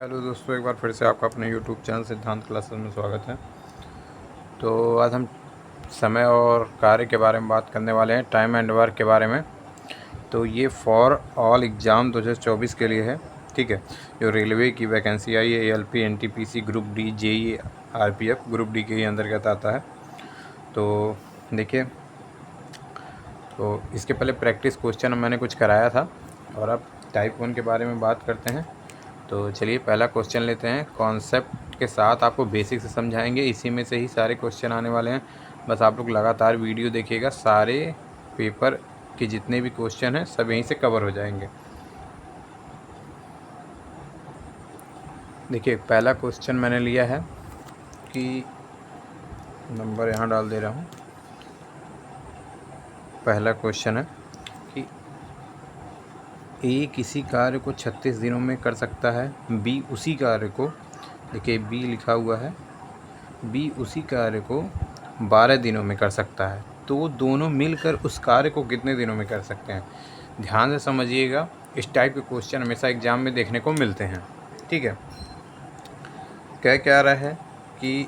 Hello दोस्तों, एक बार फिर से आपका अपने यूट्यूब चैनल सिद्धांत क्लासेस में स्वागत है। तो आज हम समय और कार्य के बारे में बात करने वाले हैं, टाइम एंड वर्क के बारे में। तो ये फॉर ऑल एग्ज़ाम 2024 के लिए है, ठीक है। जो रेलवे की वैकेंसी आई है, ALP NTPC group D, JEE RPF group D के ही अंतर्गत आता है। तो देखिए, तो इसके पहले प्रैक्टिस क्वेश्चन मैंने कुछ कराया था और अब टाइप 1 के बारे में बात करते हैं। तो चलिए पहला क्वेश्चन लेते हैं। कॉन्सेप्ट के साथ आपको बेसिक से समझाएंगे, इसी में से ही सारे क्वेश्चन आने वाले हैं। बस आप लोग लगातार वीडियो देखिएगा, सारे पेपर के जितने भी क्वेश्चन हैं सब यहीं से कवर हो जाएंगे। देखिए पहला क्वेश्चन मैंने लिया है कि नंबर यहाँ डाल दे रहा हूँ। पहला क्वेश्चन है कि ए किसी कार्य को 36 दिनों में कर सकता है, बी उसी कार्य को, देखिए बी लिखा हुआ है, बी उसी कार्य को 12 दिनों में कर सकता है। तो दोनों मिलकर उस कार्य को कितने दिनों में कर सकते हैं? ध्यान से समझिएगा, इस टाइप के क्वेश्चन हमेशा एग्जाम में देखने को मिलते हैं, ठीक है। कह क्या रहा है कि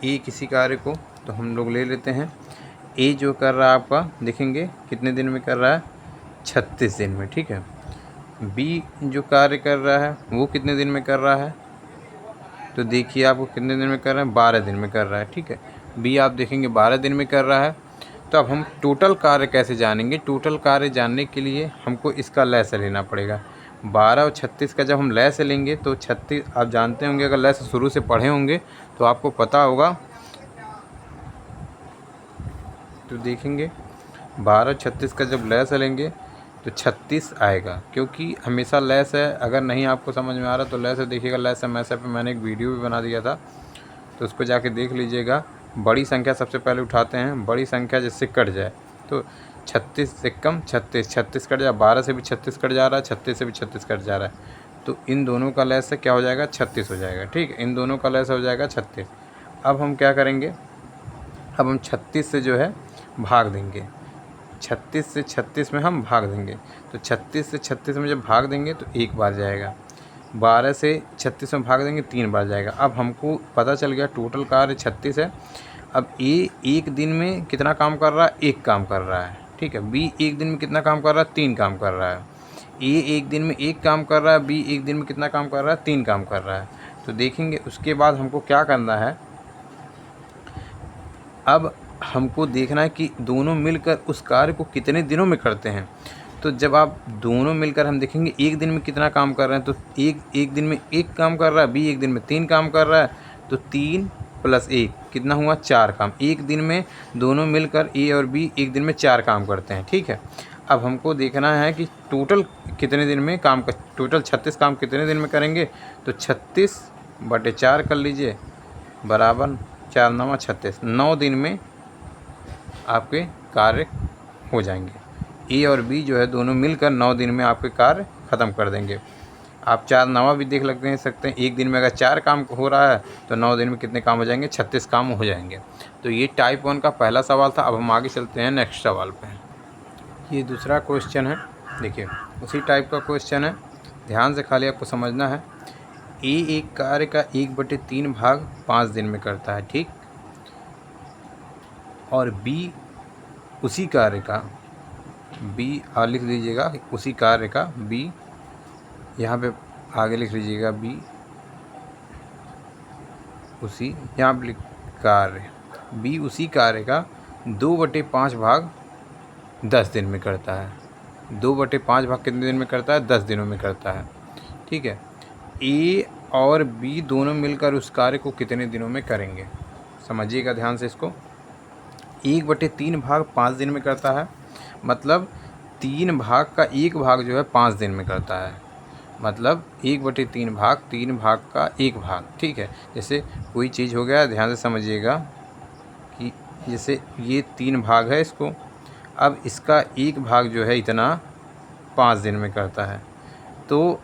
ए किसी कार्य को, तो हम लोग ले लेते हैं ए जो कर रहा है आपका, देखेंगे कितने दिन में कर रहा है, 36 दिन में, ठीक है। बी जो कार्य कर रहा है वो कितने दिन में कर रहा है, तो देखिए आपको कितने दिन में कर रहा है, 12 दिन में कर रहा है, ठीक है। बी आप देखेंगे 12 दिन में कर रहा है। तो अब हम टोटल कार्य कैसे जानेंगे? टोटल कार्य जानने के लिए हमको इसका लैस लेना पड़ेगा। 12 और 36 का जब हम लैस लेंगे तो 36, आप जानते होंगे, अगर लैस शुरू से पढ़े होंगे तो आपको पता होगा। तो देखेंगे 12 36 का जब लैस लेंगे तो 36 आएगा, क्योंकि हमेशा लैस है। अगर नहीं आपको समझ में आ रहा तो लैस है, देखिएगा लैस हमेशा पे मैंने एक वीडियो भी बना दिया था, तो उसको जाके देख लीजिएगा। बड़ी संख्या सबसे पहले उठाते हैं, बड़ी संख्या जिससे कट जाए। तो 36 से कम 36, 36 कट जाए, 12 से भी 36 कट जा रहा है, 36 से भी 36 कट जा रहा है, तो इन दोनों का लैस से क्या हो जाएगा, 36 हो जाएगा, ठीक है। इन दोनों का लैस हो जाएगा 36। अब हम क्या करेंगे, अब हम 36 से जो है भाग देंगे, 36 से 36 में हम भाग देंगे। तो 36 से 36 में जब भाग देंगे तो एक बार जाएगा, 12 से 36 में भाग देंगे 3 बार जाएगा। अब हमको पता चल गया टोटल कार्य 36 है। अब ए एक दिन में कितना काम कर रहा है, एक काम कर रहा है, ठीक है। बी एक दिन में कितना काम कर रहा है, 3 काम कर रहा है। ए एक दिन में एक काम कर रहा है, बी एक दिन में कितना काम कर रहा है, 3 काम कर रहा है। तो देखेंगे उसके बाद हमको क्या करना है, अब हमको देखना है कि दोनों मिलकर उस कार्य को कितने दिनों में करते हैं। तो जब आप दोनों मिलकर हम देखेंगे एक दिन में कितना काम कर रहे हैं, तो एक दिन में एक काम कर रहा है, बी एक दिन में 3 काम कर रहा है, तो 3 + 1 कितना हुआ, 4 काम। एक दिन में दोनों मिलकर ए और बी एक दिन में 4 काम करते हैं, ठीक है। अब हमको देखना है कि टोटल कितने दिन में काम कर, टोटल 36 काम कितने दिन में करेंगे। तो 36/4 कर लीजिए, बराबर 4 × 9 = 36, 9 दिन में आपके कार्य हो जाएंगे। ए और बी जो है दोनों मिलकर 9 दिन में आपके कार्य ख़त्म कर देंगे। आप 4 9 भी देख सकते हैं। एक दिन में अगर 4 काम हो रहा है तो 9 दिन में कितने काम हो जाएंगे, 36 काम हो जाएंगे। तो ये टाइप 1 का पहला सवाल था। अब हम आगे चलते हैं नेक्स्ट सवाल पे। ये दूसरा क्वेश्चन है, देखिए उसी टाइप का क्वेश्चन है, ध्यान से खाली आपको समझना है। ए एक कार्य का 1/3 भाग 5 दिन में करता है, ठीक। और बी उसी कार्य का, बी लिख लीजिएगा, उसी कार्य का बी, यहाँ पे आगे लिख लीजिएगा बी उसी, यहाँ पे कार्य, बी उसी कार्य का 2/5 भाग 10 दिन में करता है। 2/5 भाग कितने दिन में करता है, 10 दिनों में करता है, ठीक है। ए और बी दोनों मिलकर उस कार्य को कितने दिनों में करेंगे, समझिएगा ध्यान से इसको। 1/3 भाग 5 दिन में करता है, मतलब 3 भाग का 1 भाग जो है 5 दिन में करता है, मतलब 1/3 भाग 3 भाग का 1 भाग, ठीक है। जैसे कोई चीज़ हो गया, ध्यान से समझिएगा कि जैसे ये 3 भाग है इसको, अब इसका 1 भाग जो है इतना 5 दिन में करता है। तो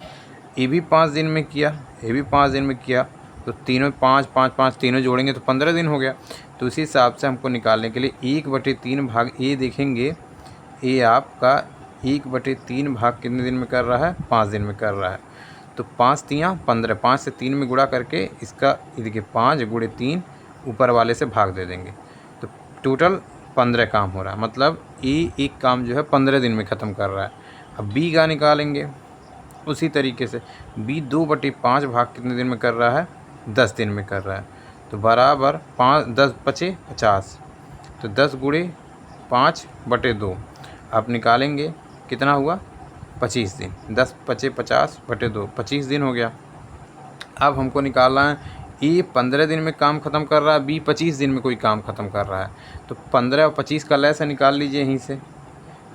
ये भी 5 दिन में किया, ये भी 5 दिन में किया, तो तीनों 5 5 5 तीनों जोड़ेंगे तो 15 दिन हो गया। तो उसी हिसाब से हमको निकालने के लिए 1/3 भाग ए देखेंगे, ए आपका 1/3 भाग कितने दिन में कर रहा है, 5 दिन में कर रहा है। तो 5 तियाँ 15, 5 से 3 में गुणा करके इसका ये देखिए 5 गुणे 3 ऊपर वाले से भाग दे देंगे, तो टोटल 15 काम हो रहा है। मतलब ए एक काम जो है 15 दिन में ख़त्म कर रहा है। अब बी का निकालेंगे उसी तरीके से, बी 2/5 भाग कितने दिन में कर रहा है, 10 दिन में कर रहा है। तो बराबर 5 10 पचे 50, तो 10 गुणे 5/2 आप निकालेंगे कितना हुआ, 25 दिन। 10 पचे 50/2 25 दिन हो गया। अब हमको निकालना है ए 15 दिन में काम ख़त्म कर रहा है, बी 25 दिन में कोई काम ख़त्म कर रहा है। तो 15 और 25 का लैसा निकाल लीजिए यहीं से।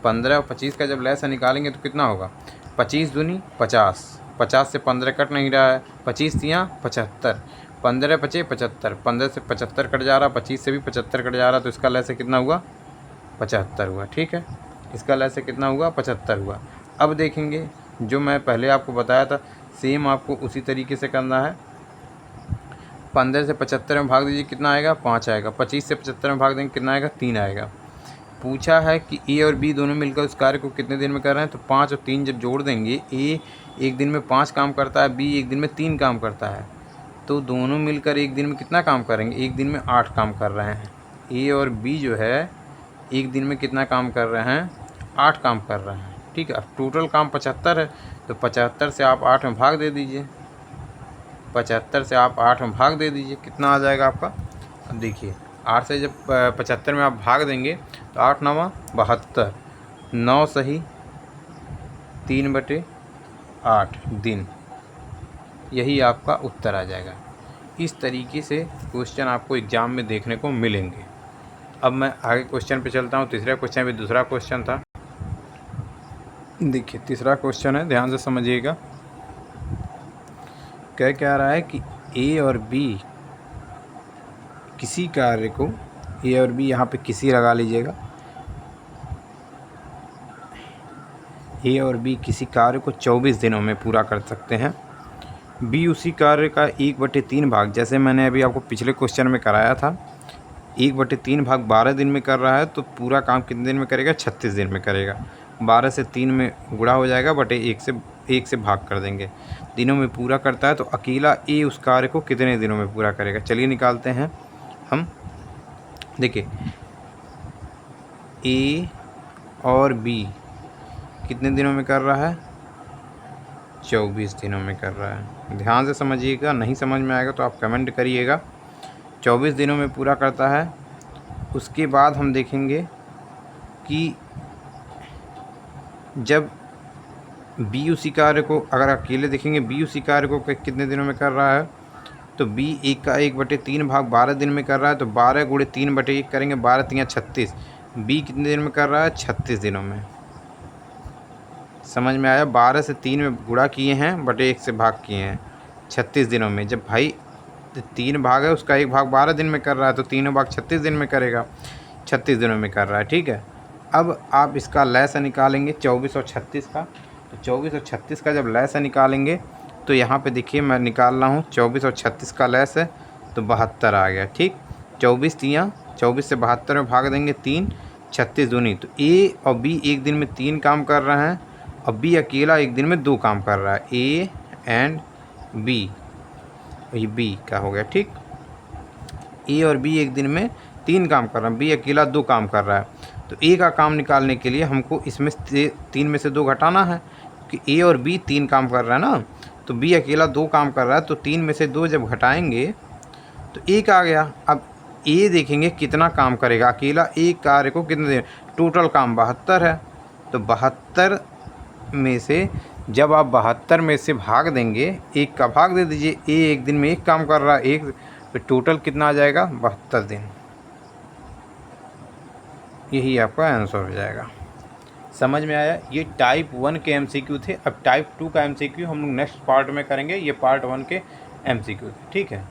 15 और 25 का जब लैसा निकालेंगे तो कितना होगा, 25 दूनी 50, 50 से 15 कट नहीं रहा है, 25 तियाँ 75, 15 पचे 75, 15 से 75 कट जा रहा, 25 से भी 75 कट जा रहा, तो इसका लैसा कितना हुआ, 75 हुआ। ठीक है, इसका लैसा कितना हुआ, 75 हुआ। अब देखेंगे जो मैं पहले आपको बताया था सेम आपको उसी तरीके से करना है। 15 से 75 में भाग दीजिए, कितना आएगा, 5 आएगा। 25 से 75 में भाग देंगे, कितना आएगा, 3 आएगा। पूछा है कि ए और बी दोनों मिलकर उस कार्य को कितने दिन में कर रहे हैं, तो 5 और 3 जब जोड़ देंगे, ए एक दिन में 5 काम करता है, बी एक दिन में 3 काम करता है, तो दोनों मिलकर एक दिन में कितना काम करेंगे, एक दिन में 8 काम कर रहे हैं। ए और बी जो है एक दिन में कितना काम कर रहे हैं, 8 काम कर रहे हैं। ठीक है, अब टोटल काम 75 है, तो 75 से आप 8 में भाग दे दीजिए, 75 से आप 8 में भाग दे दीजिए, कितना आ जाएगा आपका। अब देखिए 8 से जब 75 में आप भाग देंगे तो 8 9 72, 9 सही 3/8 दिन, यही आपका उत्तर आ जाएगा। इस तरीके से क्वेश्चन आपको एग्ज़ाम में देखने को मिलेंगे। अब मैं आगे क्वेश्चन पे चलता हूँ। तीसरा क्वेश्चन भी दूसरा क्वेश्चन था। देखिए तीसरा क्वेश्चन है, ध्यान से समझिएगा। कह रहा है कि ए और बी किसी कार्य को, ए और बी यहाँ पे किसी लगा लीजिएगा, ए और बी किसी कार्य को 24 दिनों में पूरा कर सकते हैं। बी उसी कार्य का 1/3 भाग, जैसे मैंने अभी आपको पिछले क्वेश्चन में कराया था, 1/3 भाग 12 दिन में कर रहा है, तो पूरा काम कितने दिन में करेगा, 36 दिन में करेगा। 12 से 3 में गुणा हो जाएगा, बटे 1 से भाग कर देंगे, दिनों में पूरा करता है। तो अकेला ए उस कार्य को कितने दिनों में पूरा करेगा, चलिए निकालते हैं हम। देखिए ए और बी कितने दिनों में कर रहा है, 24 दिनों में कर रहा है। ध्यान से समझिएगा, नहीं समझ में आएगा तो आप कमेंट करिएगा। 24 दिनों में पूरा करता है। उसके बाद हम देखेंगे कि जब बी उसी कार्य को, अगर अकेले देखेंगे बी उसी कार्य को कितने दिनों में कर रहा है, तो बी एक का 1/3 भाग 12 दिन में कर रहा है, तो 12 गुणे 3/1 करेंगे, 12 तियाँ 36। बी कितने दिन में कर रहा है, 36 दिनों में। समझ में आया, 12 से 3 में गुणा किए हैं, बटे 1 से भाग किए हैं, 36 दिनों में। जब भाई 3 भाग है, उसका 1 भाग 12 दिन में कर रहा है, तो तीनों भाग 36 दिन में करेगा, 36 दिनों में कर रहा है। ठीक है, अब आप इसका लैसा निकालेंगे 24 और 36 का। तो 24 और 36 का जब लैसा निकालेंगे तो यहाँ पे देखिए मैं निकाल रहा हूँ, 24 और 36 का लैस है तो 72 आ गया। ठीक, 24 तियाँ 24 से 72 में भाग देंगे 3, 36 दूनी, तो ए और बी एक दिन में 3 काम कर रहे हैं, और बी अकेला एक दिन में 2 काम कर रहा है। ए एंड बी, ये बी का हो गया। ठीक, ए और बी एक दिन में 3 काम कर रहे हैं, बी अकेला 2 काम कर रहा है। तो ए का काम निकालने के लिए हमको इसमें से 3 में से 2 घटाना है, क्योंकि ए और बी 3 काम कर रहा है ना, तो बी अकेला 2 काम कर रहा है, तो 3 में से 2 जब घटाएंगे तो 1 आ गया। अब ए देखेंगे कितना काम करेगा, अकेला एक कार्य को कितने दिन, टोटल काम 72 है, तो 72 में से जब आप 72 में से भाग देंगे, 1 का भाग दे दीजिए, ए एक दिन में 1 काम कर रहा है, एक, तो टोटल कितना आ जाएगा, 72 दिन। यही आपका आंसर हो जाएगा। समझ में आया। ये टाइप 1 के MCQ थे। अब टाइप 2 का MCQ हम लोग नेक्स्ट पार्ट में करेंगे, ये पार्ट 1 के MCQ थे। ठीक है।